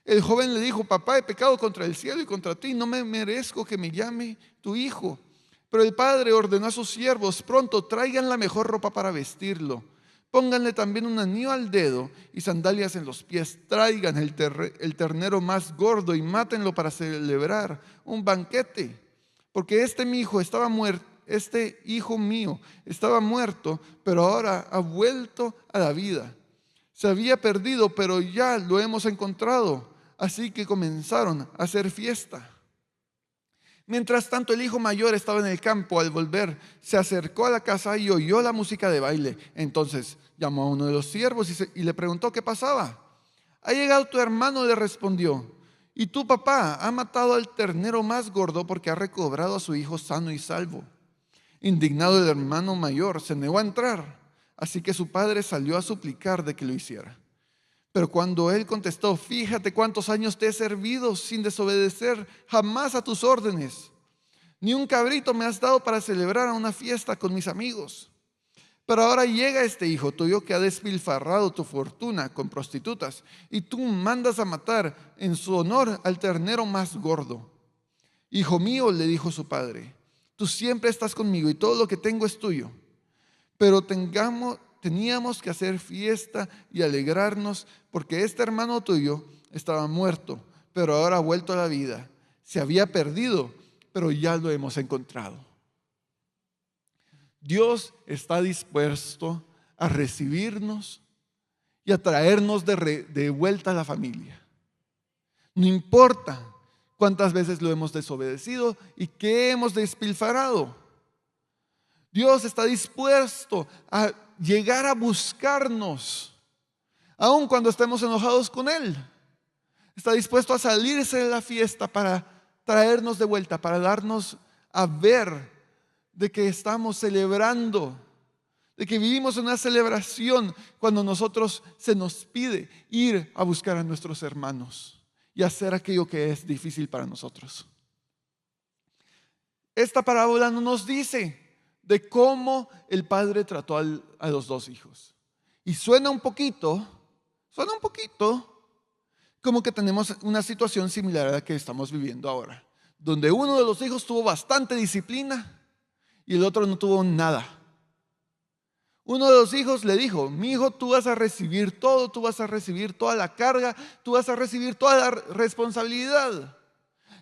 El joven le dijo: papá, he pecado contra el cielo y contra ti, no me merezco que me llame tu hijo. Pero el padre ordenó a sus siervos: pronto traigan la mejor ropa para vestirlo, pónganle también un anillo al dedo y sandalias en los pies, traigan el ternero más gordo y mátenlo para celebrar un banquete, porque este hijo mío estaba muerto, pero ahora ha vuelto a la vida. Se había perdido, pero ya lo hemos encontrado. Así que comenzaron a hacer fiesta. Mientras tanto, el hijo mayor estaba en el campo. Al volver, se acercó a la casa y oyó la música de baile. Entonces llamó a uno de los siervos y le preguntó qué pasaba. Ha llegado tu hermano, le respondió, y tu papá ha matado al ternero más gordo porque ha recobrado a su hijo sano y salvo. Indignado, el hermano mayor se negó a entrar, así que su padre salió a suplicar de que lo hiciera. Pero cuando él contestó: fíjate cuántos años te he servido sin desobedecer jamás a tus órdenes. Ni un cabrito me has dado para celebrar una fiesta con mis amigos. Pero ahora llega este hijo tuyo que ha despilfarrado tu fortuna con prostitutas y tú mandas a matar en su honor al ternero más gordo. Hijo mío, le dijo su padre, tú siempre estás conmigo y todo lo que tengo es tuyo. Pero teníamos que hacer fiesta y alegrarnos porque este hermano tuyo estaba muerto, pero ahora ha vuelto a la vida. Se había perdido, pero ya lo hemos encontrado. Dios está dispuesto a recibirnos y a traernos de vuelta a la familia. No importa cuántas veces lo hemos desobedecido y qué hemos despilfarrado. Dios está dispuesto a llegar a buscarnos, aun cuando estemos enojados con Él. Está dispuesto a salirse de la fiesta para traernos de vuelta, para darnos a ver de que estamos celebrando, de que vivimos una celebración cuando nosotros se nos pide ir a buscar a nuestros hermanos y hacer aquello que es difícil para nosotros. Esta parábola no nos dice de cómo el padre trató a los dos hijos. Y suena un poquito como que tenemos una situación similar a la que estamos viviendo ahora, donde uno de los hijos tuvo bastante disciplina y el otro no tuvo nada. Uno de los hijos le dijo: mi hijo, tú vas a recibir todo, tú vas a recibir toda la carga, tú vas a recibir toda la responsabilidad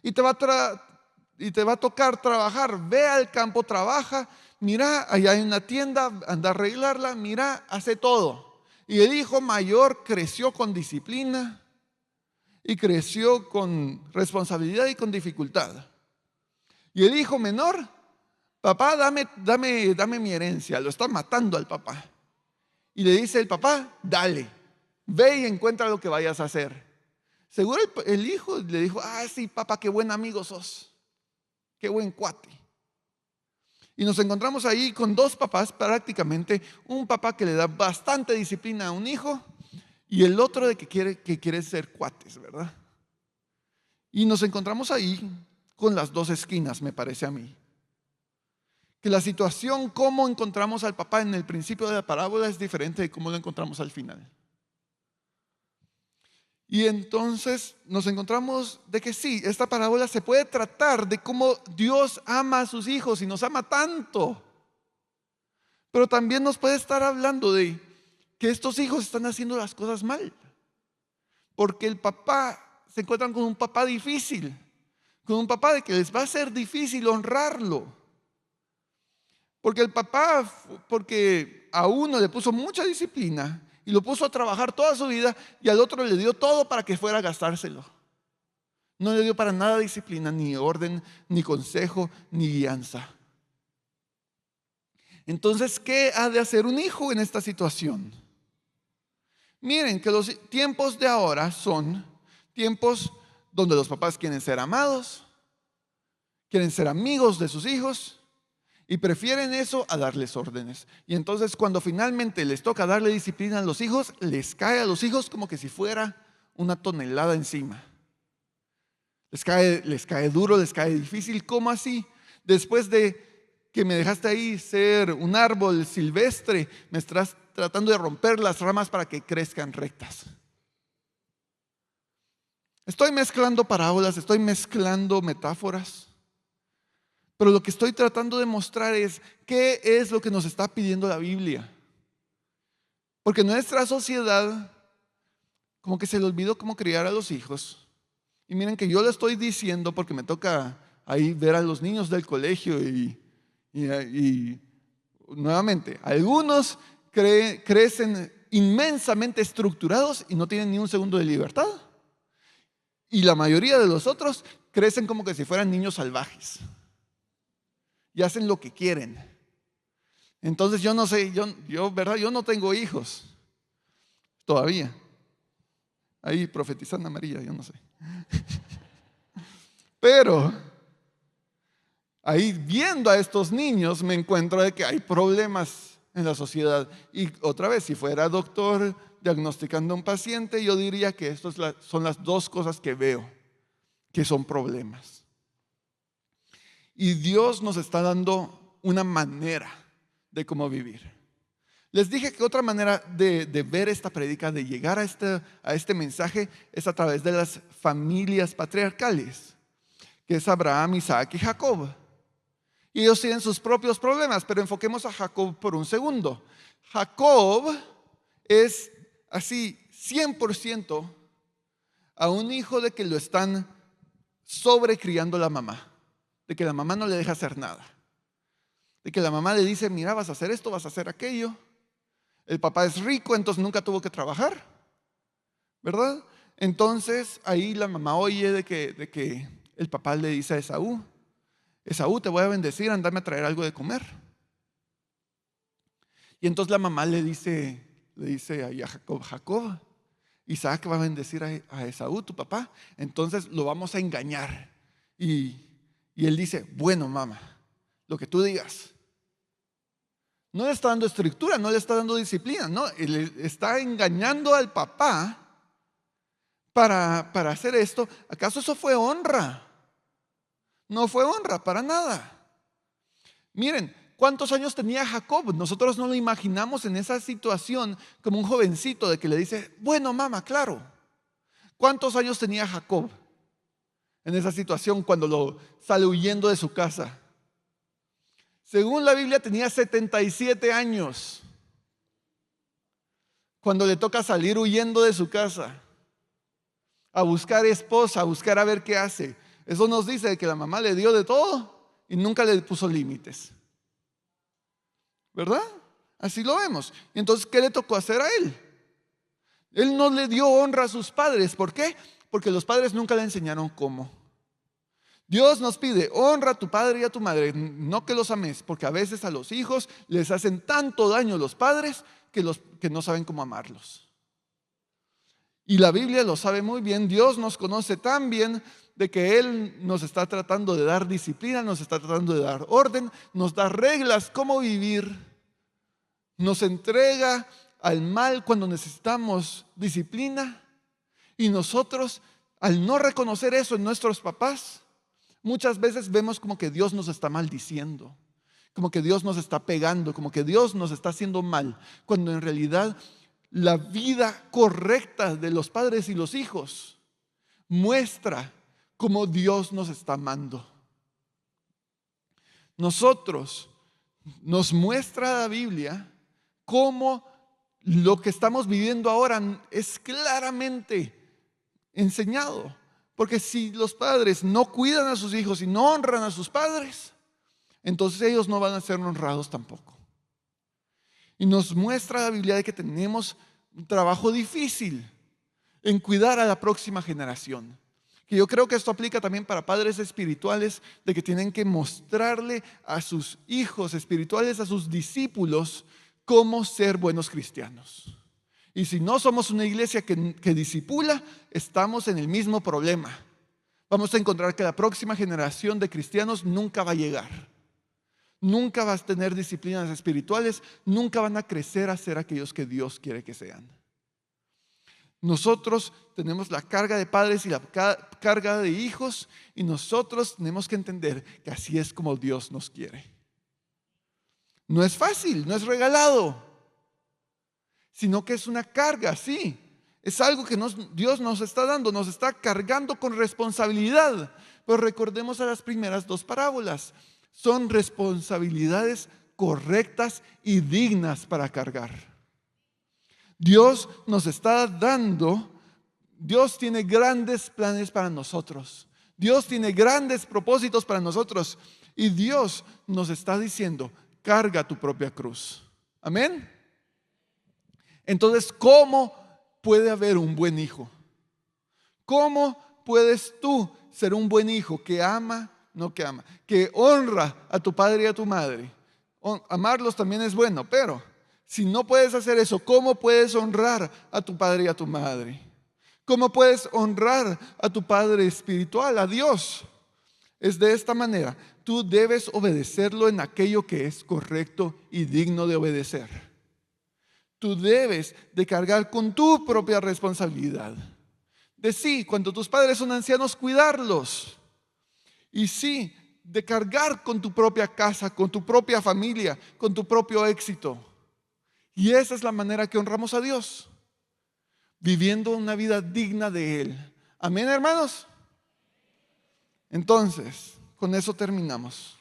y te va a tocar trabajar. Ve al campo, trabaja. Mira, allá hay una tienda, anda a arreglarla, mira, hace todo. Y el hijo mayor creció con disciplina y creció con responsabilidad y con dificultad. Y el hijo menor: papá, dame mi herencia. Lo está matando al papá. Y le dice el papá: dale, ve y encuentra lo que vayas a hacer. Seguro el hijo le dijo: sí, papá, qué buen amigo sos, qué buen cuate. Y nos encontramos ahí con dos papás prácticamente, un papá que le da bastante disciplina a un hijo y el otro de que quiere ser cuates, ¿verdad? Y nos encontramos ahí con las dos esquinas, me parece a mí. Que la situación, cómo encontramos al papá en el principio de la parábola, es diferente de cómo lo encontramos al final. Y entonces nos encontramos de que sí, esta parábola se puede tratar de cómo Dios ama a sus hijos y nos ama tanto. Pero también nos puede estar hablando de que estos hijos están haciendo las cosas mal. Porque se encuentran con un papá difícil, con un papá de que les va a ser difícil honrarlo. Porque el papá, porque a uno le puso mucha disciplina y lo puso a trabajar toda su vida y al otro le dio todo para que fuera a gastárselo. No le dio para nada disciplina, ni orden, ni consejo, ni guianza. Entonces, ¿qué ha de hacer un hijo en esta situación? Miren que los tiempos de ahora son tiempos donde los papás quieren ser amados, quieren ser amigos de sus hijos y prefieren eso a darles órdenes. Y entonces cuando finalmente les toca darle disciplina a los hijos, les cae a los hijos como que si fuera una tonelada encima. Les cae duro, les cae difícil. ¿Cómo así? Después de que me dejaste ahí ser un árbol silvestre, me estás tratando de romper las ramas para que crezcan rectas. Estoy mezclando parábolas, estoy mezclando metáforas, pero lo que estoy tratando de mostrar es qué es lo que nos está pidiendo la Biblia. Porque nuestra sociedad como que se le olvidó cómo criar a los hijos. Y miren que yo lo estoy diciendo porque me toca ahí ver a los niños del colegio y nuevamente, algunos crecen inmensamente estructurados y no tienen ni un segundo de libertad. Y la mayoría de los otros crecen como que si fueran niños salvajes. Y hacen lo que quieren. Entonces yo no sé, ¿verdad? Yo no tengo hijos todavía. Ahí profetizando María, yo no sé. Pero ahí viendo a estos niños me encuentro de que hay problemas en la sociedad. Y otra vez, si fuera doctor diagnosticando a un paciente, yo diría que estas son las dos cosas que veo, que son problemas. Y Dios nos está dando una manera de cómo vivir. Les dije que otra manera de ver esta prédica, de llegar a este mensaje, es a través de las familias patriarcales, que es Abraham, Isaac y Jacob. Y ellos tienen sus propios problemas, pero enfoquemos a Jacob por un segundo. Jacob es así 100% a un hijo de que lo están sobrecriando la mamá, de que la mamá no le deja hacer nada, de que la mamá le dice, mira, vas a hacer esto, vas a hacer aquello. El papá es rico, entonces nunca tuvo que trabajar, ¿verdad? Entonces ahí la mamá oye de que el papá le dice a Esaú, Esaú, te voy a bendecir, andame a traer algo de comer. Y entonces la mamá le dice ahí a Jacob, Jacob, Isaac va a bendecir a Esaú, tu papá, entonces lo vamos a engañar. Y él dice, bueno, mamá, lo que tú digas. No le está dando estructura, no le está dando disciplina, no, él está engañando al papá para hacer esto. ¿Acaso eso fue honra? No fue honra para nada. Miren, ¿cuántos años tenía Jacob? Nosotros no lo imaginamos en esa situación como un jovencito de que le dice, bueno, mamá, claro. ¿Cuántos años tenía Jacob en esa situación cuando lo sale huyendo de su casa? Según la Biblia tenía 77 años cuando le toca salir huyendo de su casa a buscar esposa, a buscar a ver qué hace. Eso nos dice que la mamá le dio de todo y nunca le puso límites, ¿verdad? Así lo vemos. Entonces, ¿qué le tocó hacer a él? Él no le dio honra a sus padres. ¿Por qué? Porque los padres nunca le enseñaron cómo. Dios nos pide, honra a tu padre y a tu madre, no que los ames, porque a veces a los hijos les hacen tanto daño los padres que no saben cómo amarlos. Y la Biblia lo sabe muy bien, Dios nos conoce tan bien de que Él nos está tratando de dar disciplina, nos está tratando de dar orden, nos da reglas cómo vivir, nos entrega al mal cuando necesitamos disciplina y nosotros, al no reconocer eso en nuestros papás, muchas veces vemos como que Dios nos está maldiciendo, como que Dios nos está pegando, como que Dios nos está haciendo mal, cuando en realidad la vida correcta de los padres y los hijos muestra cómo Dios nos está amando. Nos muestra la Biblia cómo lo que estamos viviendo ahora es claramente enseñado. Porque si los padres no cuidan a sus hijos y no honran a sus padres, entonces ellos no van a ser honrados tampoco. Y nos muestra la Biblia de que tenemos un trabajo difícil en cuidar a la próxima generación. Que yo creo que esto aplica también para padres espirituales, de que tienen que mostrarle a sus hijos espirituales, a sus discípulos, cómo ser buenos cristianos. Y si no somos una iglesia que discipula, estamos en el mismo problema. Vamos a encontrar que la próxima generación de cristianos nunca va a llegar. Nunca vas a tener disciplinas espirituales, nunca van a crecer a ser aquellos que Dios quiere que sean. Nosotros tenemos la carga de padres y la carga de hijos, y nosotros tenemos que entender que así es como Dios nos quiere. No es fácil, no es regalado, sino que es una carga, sí. Es algo que Dios nos está dando, nos está cargando con responsabilidad. Pero recordemos a las primeras dos parábolas. Son responsabilidades correctas y dignas para cargar. Dios nos está dando, Dios tiene grandes planes para nosotros. Dios tiene grandes propósitos para nosotros. Y Dios nos está diciendo, carga tu propia cruz. Amén. Entonces, ¿cómo puede haber un buen hijo? ¿Cómo puedes tú ser un buen hijo que ama, no que ama, que honra a tu padre y a tu madre? Amarlos también es bueno, pero si no puedes hacer eso, ¿cómo puedes honrar a tu padre y a tu madre? ¿Cómo puedes honrar a tu padre espiritual, a Dios? Es de esta manera. Tú debes obedecerlo en aquello que es correcto y digno de obedecer. Tú debes de cargar con tu propia responsabilidad. De sí, cuando tus padres son ancianos, cuidarlos. Y sí, de cargar con tu propia casa, con tu propia familia, con tu propio éxito. Y esa es la manera que honramos a Dios, viviendo una vida digna de Él. Amén, hermanos. Entonces, con eso terminamos.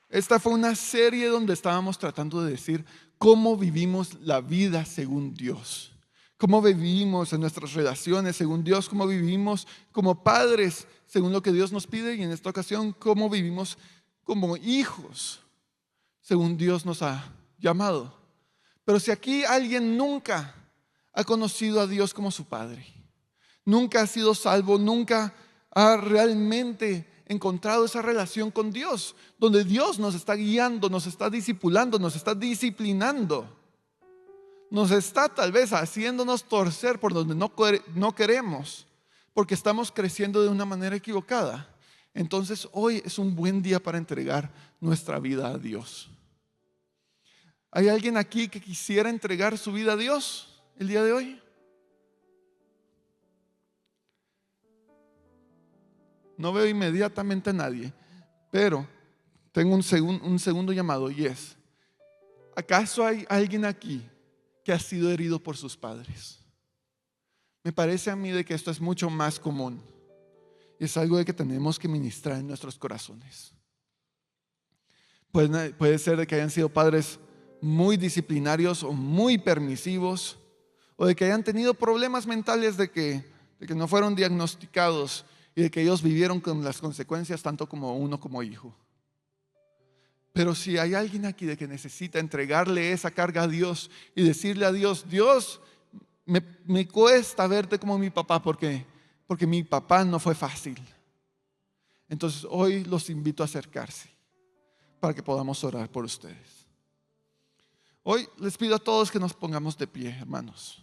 Esta fue una serie donde estábamos tratando de decir cómo vivimos la vida según Dios. Cómo vivimos en nuestras relaciones según Dios, cómo vivimos como padres según lo que Dios nos pide, y en esta ocasión cómo vivimos como hijos según Dios nos ha llamado. Pero si aquí alguien nunca ha conocido a Dios como su Padre, nunca ha sido salvo, nunca ha realmente encontrado esa relación con Dios, donde Dios nos está guiando, nos está discipulando, nos está disciplinando, nos está tal vez haciéndonos torcer por donde no queremos, porque estamos creciendo de una manera equivocada. Entonces hoy es un buen día para entregar nuestra vida a Dios. ¿Hay alguien aquí que quisiera entregar su vida a Dios el día de hoy? No veo inmediatamente a nadie, pero tengo un segundo llamado, y es: ¿acaso hay alguien aquí que ha sido herido por sus padres? Me parece a mí de que esto es mucho más común. Y es algo de que tenemos que ministrar en nuestros corazones. Puede ser de que hayan sido padres muy disciplinarios o muy permisivos, o de que hayan tenido problemas mentales de que no fueron diagnosticados, y de que ellos vivieron con las consecuencias tanto como uno como hijo. Pero si hay alguien aquí de que necesita entregarle esa carga a Dios y decirle a Dios: Dios, me cuesta verte como mi papá porque mi papá no fue fácil. Entonces hoy los invito a acercarse para que podamos orar por ustedes. Hoy les pido a todos que nos pongamos de pie, hermanos.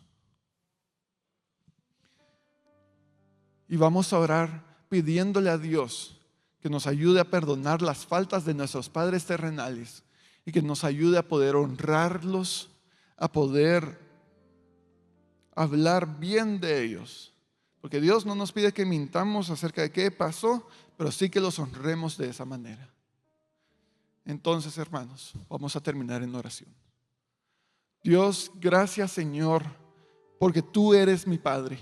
Y vamos a orar pidiéndole a Dios que nos ayude a perdonar las faltas de nuestros padres terrenales y que nos ayude a poder honrarlos, a poder hablar bien de ellos. Porque Dios no nos pide que mintamos acerca de qué pasó, pero sí que los honremos de esa manera. Entonces, hermanos, vamos a terminar en oración. Dios, gracias, Señor, porque tú eres mi Padre.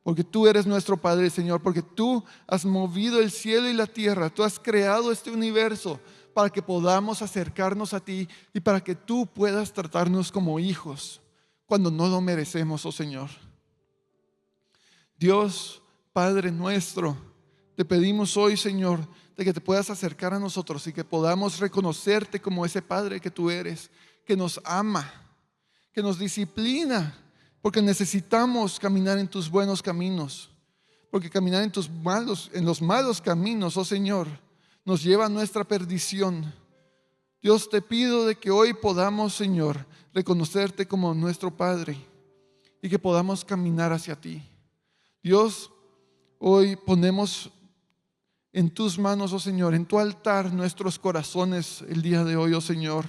Porque tú eres nuestro Padre, Señor, porque tú has movido el cielo y la tierra, tú has creado este universo para que podamos acercarnos a ti y para que tú puedas tratarnos como hijos cuando no lo merecemos, oh Señor. Dios, Padre nuestro, te pedimos hoy, Señor, de que te puedas acercar a nosotros y que podamos reconocerte como ese Padre que tú eres, que nos ama, que nos disciplina, porque necesitamos caminar en tus buenos caminos, porque caminar en los malos caminos, oh Señor, nos lleva a nuestra perdición. Dios, te pido de que hoy podamos, Señor, reconocerte como nuestro Padre y que podamos caminar hacia ti. Dios, hoy ponemos en tus manos, oh Señor, en tu altar nuestros corazones el día de hoy, oh Señor.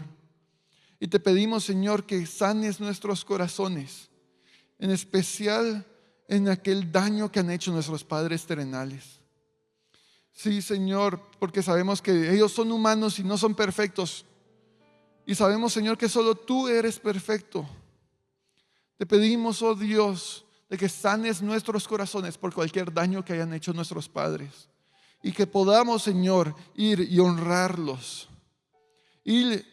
Y te pedimos, Señor, que sanes nuestros corazones, en especial en aquel daño que han hecho nuestros padres terrenales. Sí, Señor, porque sabemos que ellos son humanos y no son perfectos. Y sabemos, Señor, que solo tú eres perfecto. Te pedimos, oh Dios, de que sanes nuestros corazones por cualquier daño que hayan hecho nuestros padres. Y que podamos, Señor, ir y honrarlos. Ir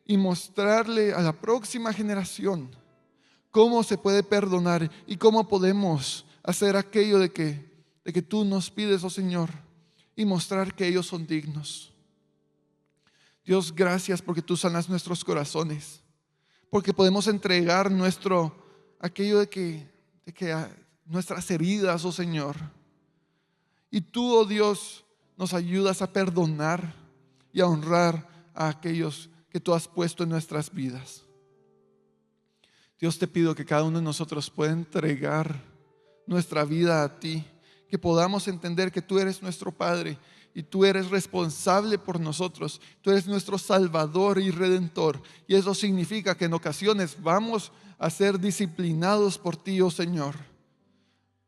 y mostrarle a la próxima generación cómo se puede perdonar y cómo podemos hacer aquello de que tú nos pides, oh Señor, y mostrar que ellos son dignos. Dios, gracias porque tú sanas nuestros corazones, porque podemos entregar aquello de que nuestras heridas, oh Señor. Y tú, oh Dios, nos ayudas a perdonar y a honrar a aquellos que tú has puesto en nuestras vidas. Dios, te pido que cada uno de nosotros pueda entregar nuestra vida a ti, que podamos entender que tú eres nuestro Padre y tú eres responsable por nosotros. Tú eres nuestro Salvador y Redentor. Y eso significa que en ocasiones vamos a ser disciplinados por ti, oh Señor,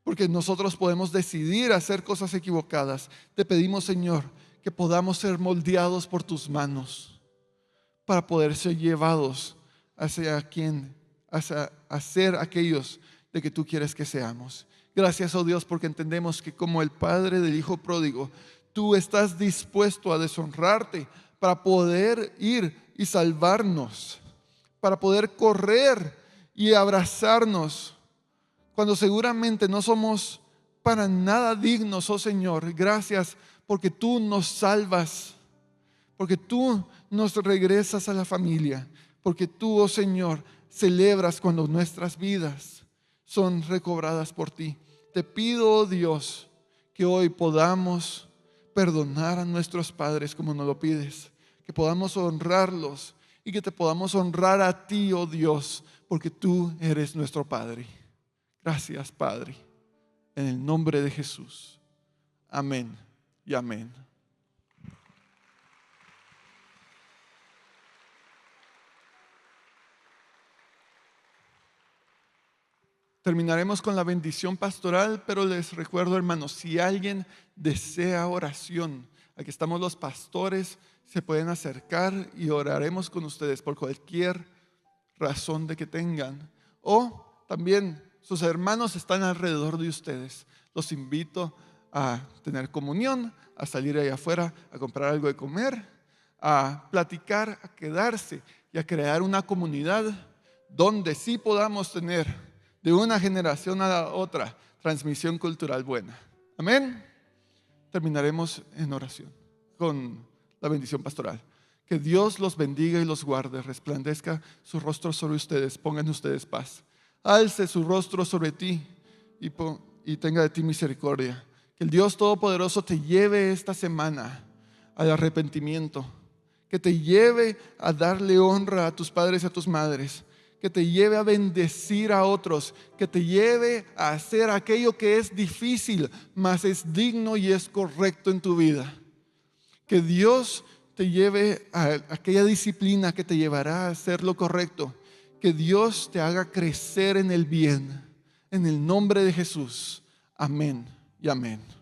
porque nosotros podemos decidir hacer cosas equivocadas. Te pedimos, Señor, que podamos ser moldeados por tus manos para poder ser llevados hacia ser aquellos de que tú quieres que seamos. Gracias, oh Dios, porque entendemos que como el Padre del Hijo pródigo, tú estás dispuesto a deshonrarte para poder ir y salvarnos, para poder correr y abrazarnos cuando seguramente no somos para nada dignos, oh Señor. Gracias porque tú nos salvas, porque tú nos regresas a la familia, porque tú, oh Señor, celebras cuando nuestras vidas son recobradas por ti. Te pido, oh Dios, que hoy podamos perdonar a nuestros padres como nos lo pides, que podamos honrarlos y que te podamos honrar a ti, oh Dios, porque tú eres nuestro Padre. Gracias, Padre, en el nombre de Jesús. Amén y amén. Terminaremos con la bendición pastoral, pero les recuerdo, hermanos, si alguien desea oración, aquí estamos los pastores, se pueden acercar y oraremos con ustedes por cualquier razón de que tengan. O también sus hermanos están alrededor de ustedes. Los invito a tener comunión, a salir allá afuera, a comprar algo de comer, a platicar, a quedarse y a crear una comunidad donde sí podamos tener de una generación a la otra transmisión cultural buena. Amén. Terminaremos en oración con la bendición pastoral. Que Dios los bendiga y los guarde, resplandezca su rostro sobre ustedes, ponga en ustedes paz. Alce su rostro sobre ti y tenga de ti misericordia. Que el Dios Todopoderoso te lleve esta semana al arrepentimiento, que te lleve a darle honra a tus padres y a tus madres, que te lleve a bendecir a otros, que te lleve a hacer aquello que es difícil, mas es digno y es correcto en tu vida. Que Dios te lleve a aquella disciplina que te llevará a hacer lo correcto. Que Dios te haga crecer en el bien. En el nombre de Jesús. Amén y amén.